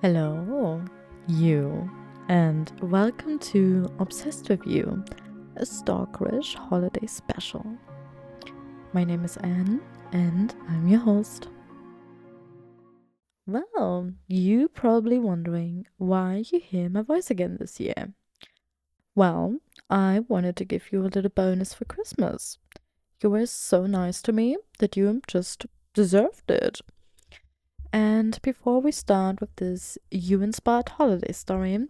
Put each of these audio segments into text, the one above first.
Hello, you, and welcome to Obsessed with You, a stalkerish holiday special. My name is Anne, and I'm your host. Well, you probably wondering why you hear my voice again this year. Well, I wanted to give you a little bonus for Christmas. You were so nice to me that you just deserved it. And before we start with this you-inspired holiday story,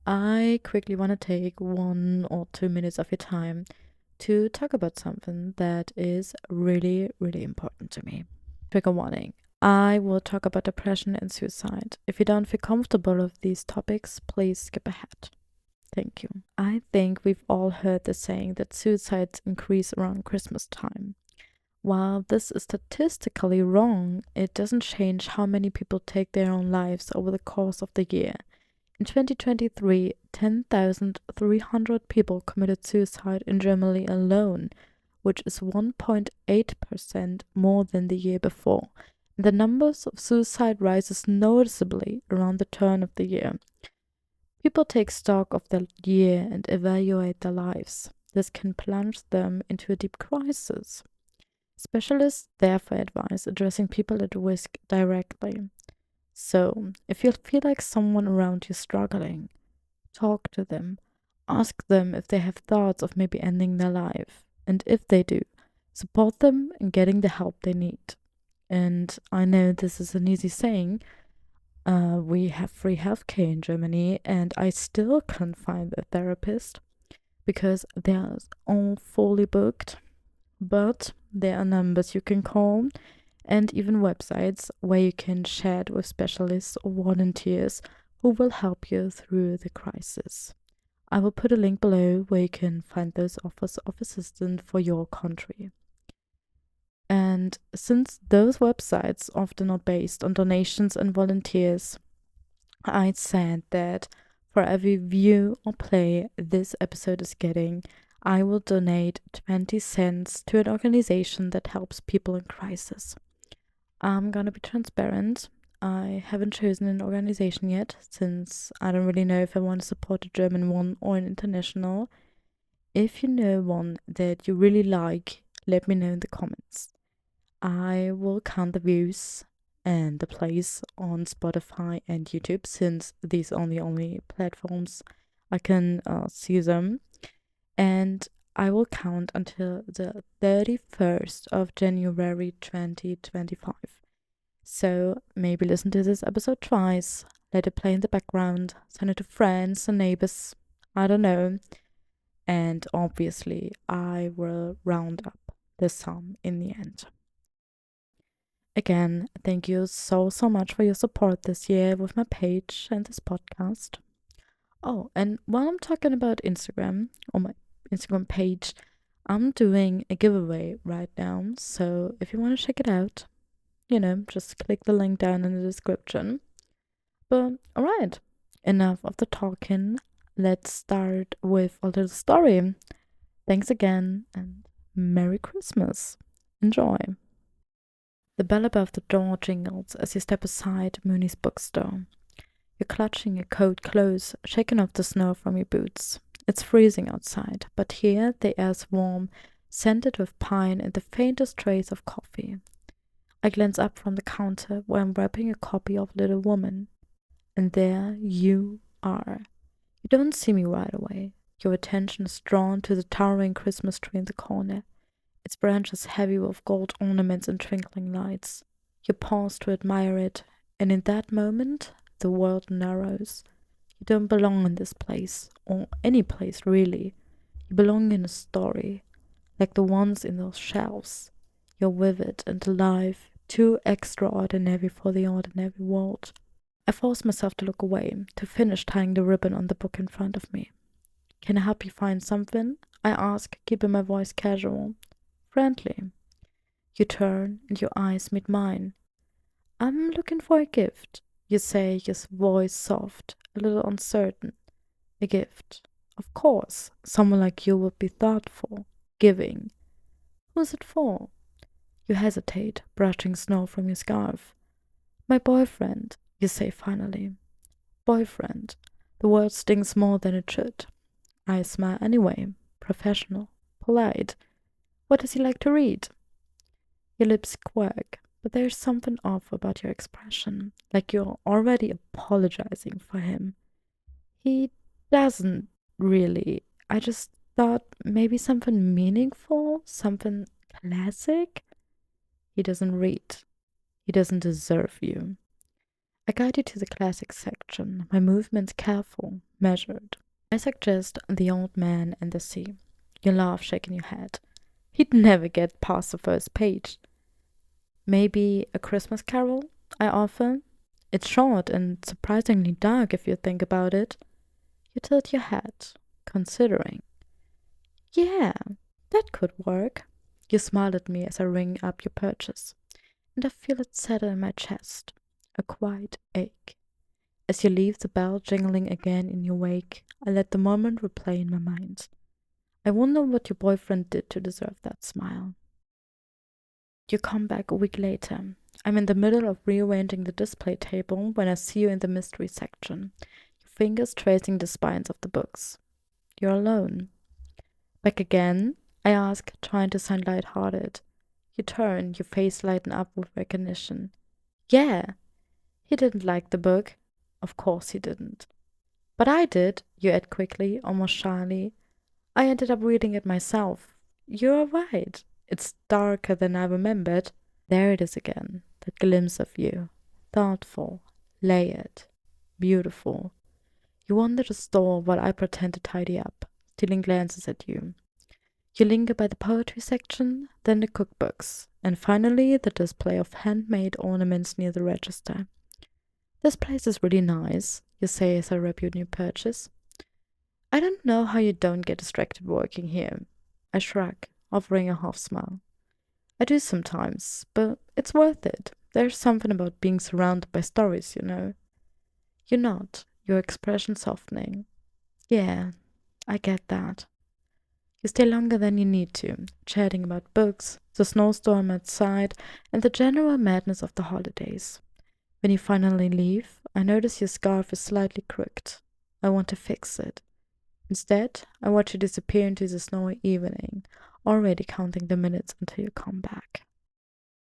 I quickly want to take 1 or 2 minutes of your time to talk about something that is really, really important to me. Trigger warning. I will talk about depression and suicide. If you don't feel comfortable with these topics, please skip ahead. Thank you. I think we've all heard the saying that suicides increase around Christmas time. While this is statistically wrong, it doesn't change how many people take their own lives over the course of the year. In 2023, 10,300 people committed suicide in Germany alone, which is 1.8% more than the year before. The numbers of suicide rises noticeably around the turn of the year. People take stock of the year and evaluate their lives. This can plunge them into a deep crisis. Specialists therefore advise addressing people at risk directly. So, if you feel like someone around you is struggling, talk to them. Ask them if they have thoughts of maybe ending their life. And if they do, support them in getting the help they need. And I know this is an easy saying. We have free healthcare in Germany, and I still can't find a therapist because they're all fully booked. But there are numbers you can call and even websites where you can chat with specialists or volunteers who will help you through the crisis. I will put a link below where you can find those offers of assistance for your country. And since those websites often are based on donations and volunteers, I said that for every view or play this episode is getting, I will donate 20 cents to an organization that helps people in crisis. I'm gonna be transparent. I haven't chosen an organization yet, since I don't really know if I want to support a German one or an international. If you know one that you really like, let me know in the comments. I will count the views and the plays on Spotify and YouTube, since these are the only platforms I can see them. And I will count until the 31st of January 2025. So maybe listen to this episode twice, let it play in the background, send it to friends and neighbors, I don't know. And obviously, I will round up the sum in the end. Again, thank you so much for your support this year with my page and this podcast. Oh, and while I'm talking about Instagram, or my Instagram page, I'm doing a giveaway right now. So if you want to check it out, just click the link down in the description. But alright, enough of the talking. Let's start with a little story. Thanks again and Merry Christmas. Enjoy. The bell above the door jingles as you step aside Mooney's bookstore. You're clutching your coat close, shaking off the snow from your boots. It's freezing outside, but here the air's warm, scented with pine and the faintest trace of coffee. I glance up from the counter where I'm wrapping a copy of Little Woman. And there you are. You don't see me right away. Your attention is drawn to the towering Christmas tree in the corner, its branches heavy with gold ornaments and twinkling lights. You pause to admire it, and in that moment, the world narrows. You don't belong in this place, or any place really. You belong in a story, like the ones in those shelves. You're vivid and alive, too extraordinary for the ordinary world. I force myself to look away, to finish tying the ribbon on the book in front of me. Can I help you find something? I ask, keeping my voice casual, friendly. You turn, and your eyes meet mine. I'm looking for a gift, you say, your voice soft, a little uncertain. A gift. Of course, someone like you would be thoughtful, giving. Who's it for? You hesitate, brushing snow from your scarf. My boyfriend, you say finally. Boyfriend. The word stings more than it should. I smile anyway. Professional. Polite. What does he like to read? Your lips quirk, but there's something off about your expression, like you're already apologizing for him. He doesn't really. I just thought maybe something meaningful, something classic. He doesn't read. He doesn't deserve you. I guide you to the classic section, my movements careful, measured. I suggest The Old Man and the Sea. You laugh, shaking your head. He'd never get past the first page. Maybe A Christmas Carol, I offer. It's short and surprisingly dark if you think about it. You tilt your head, considering. Yeah, that could work. You smile at me as I ring up your purchase, and I feel it settle in my chest, a quiet ache. As you leave, the bell jingling again in your wake, I let the moment replay in my mind. I wonder what your boyfriend did to deserve that smile. You come back a week later. I'm in the middle of rearranging the display table when I see you in the mystery section, your fingers tracing the spines of the books. You're alone. Back again? I ask, trying to sound light-hearted. You turn, your face lighten up with recognition. Yeah, he didn't like the book. Of course he didn't. But I did, you add quickly, almost shyly. I ended up reading it myself. You're right. It's darker than I remembered. There it is again, that glimpse of you. Thoughtful, layered, beautiful. You wander the store while I pretend to tidy up, stealing glances at you. You linger by the poetry section, then the cookbooks, and finally the display of handmade ornaments near the register. This place is really nice, you say as I wrap your new purchase. I don't know how you don't get distracted working here. I shrug, offering a half smile. I do sometimes, but it's worth it. There's something about being surrounded by stories, you know. You nod, your expression softening. Yeah, I get that. You stay longer than you need to, chatting about books, the snowstorm outside, and the general madness of the holidays. When you finally leave, I notice your scarf is slightly crooked. I want to fix it. Instead, I watch you disappear into the snowy evening, already counting the minutes until you come back.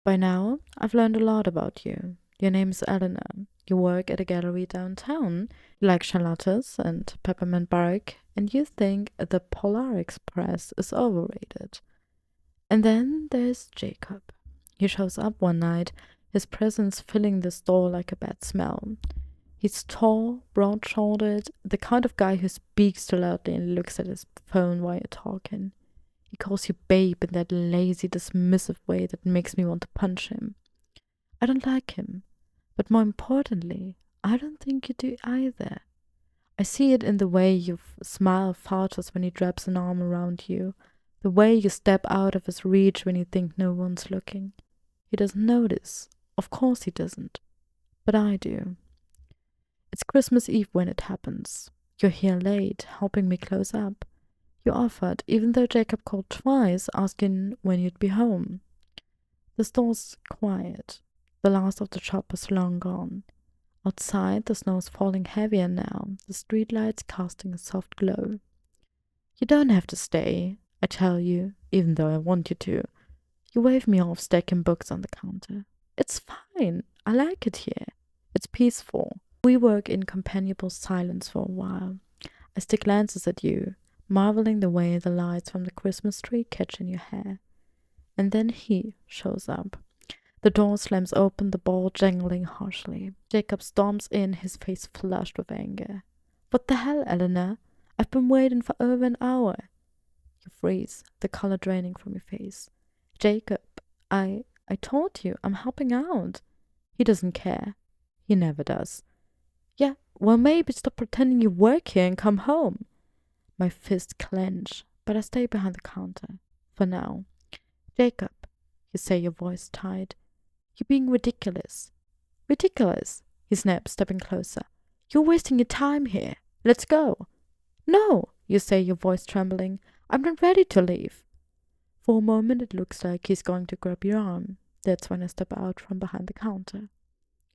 By now, I've learned a lot about you. Your name's Eleanor. You work at a gallery downtown. You like charlottes and peppermint bark, and you think the Polar Express is overrated. And then there's Jacob. He shows up one night, his presence filling the store like a bad smell. He's tall, broad-shouldered, the kind of guy who speaks too loudly and looks at his phone while you're talking. He calls you babe in that lazy, dismissive way that makes me want to punch him. I don't like him, but more importantly, I don't think you do either. I see it in the way your smile falters when he wraps an arm around you, the way you step out of his reach when you think no one's looking. He doesn't notice. Of course he doesn't. But I do. It's Christmas Eve when it happens. You're here late, helping me close up. You offered, even though Jacob called twice, asking when you'd be home. The store's quiet. The last of the shoppers long gone. Outside, the snow's falling heavier now, the streetlights casting a soft glow. You don't have to stay, I tell you, even though I want you to. You wave me off, stacking books on the counter. It's fine. I like it here. It's peaceful. We work in companionable silence for a while. I stick glances at you, marveling the way the lights from the Christmas tree catch in your hair. And then he shows up. The door slams open, the ball jangling harshly. Jacob storms in, his face flushed with anger. What the hell, Eleanor? I've been waiting for over an hour. You freeze, the color draining from your face. Jacob, I told you, I'm helping out. He doesn't care. He never does. Yeah, well, maybe stop pretending you work here and come home. My fists clench, but I stay behind the counter. For now. Jacob, you say, your voice tight. You're being ridiculous. Ridiculous, he snaps, stepping closer. You're wasting your time here. Let's go. No, you say, your voice trembling. I'm not ready to leave. For a moment it looks like he's going to grab your arm. That's when I step out from behind the counter.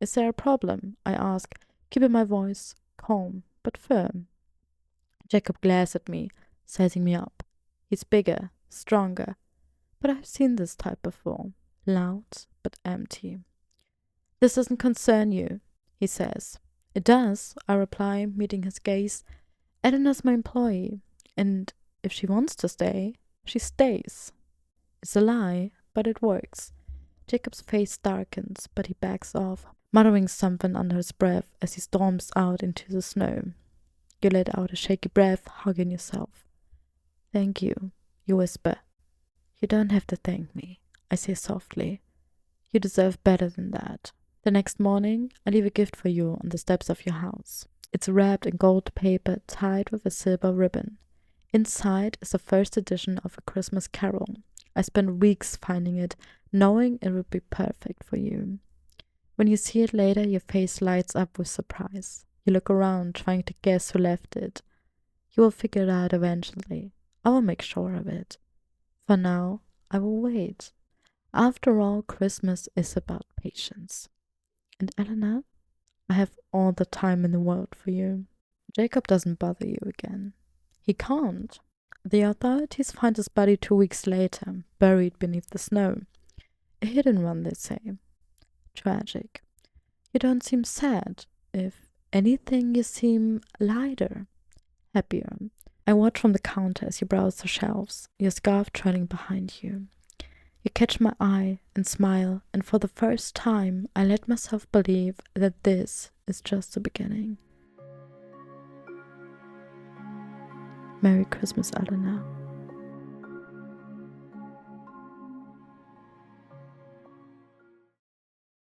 Is there a problem? I ask, keeping my voice calm, but firm. Jacob glares at me, sizing me up. He's bigger, stronger, but I've seen this type before. Loud, but empty. This doesn't concern you, he says. It does, I reply, meeting his gaze. Eleanor's my employee, and if she wants to stay, she stays. It's a lie, but it works. Jacob's face darkens, but he backs off, muttering something under his breath as he storms out into the snow. You let out a shaky breath, hugging yourself. Thank you, you whisper. You don't have to thank me, I say softly. You deserve better than that. The next morning, I leave a gift for you on the steps of your house. It's wrapped in gold paper tied with a silver ribbon. Inside is the first edition of A Christmas Carol. I spent weeks finding it, knowing it would be perfect for you. When you see it later, your face lights up with surprise. You look around, trying to guess who left it. You will figure it out eventually. I will make sure of it. For now, I will wait. After all, Christmas is about patience. And Eleanor, I have all the time in the world for you. Jacob doesn't bother you again. He can't. The authorities find his body 2 weeks later, buried beneath the snow. A hidden one, they say. Tragic. You don't seem sad. If anything, you seem lighter, happier. I watch from the counter as you browse the shelves, your scarf trailing behind you. You catch my eye and smile, and for the first time, I let myself believe that this is just the beginning. Merry Christmas, Eleanor.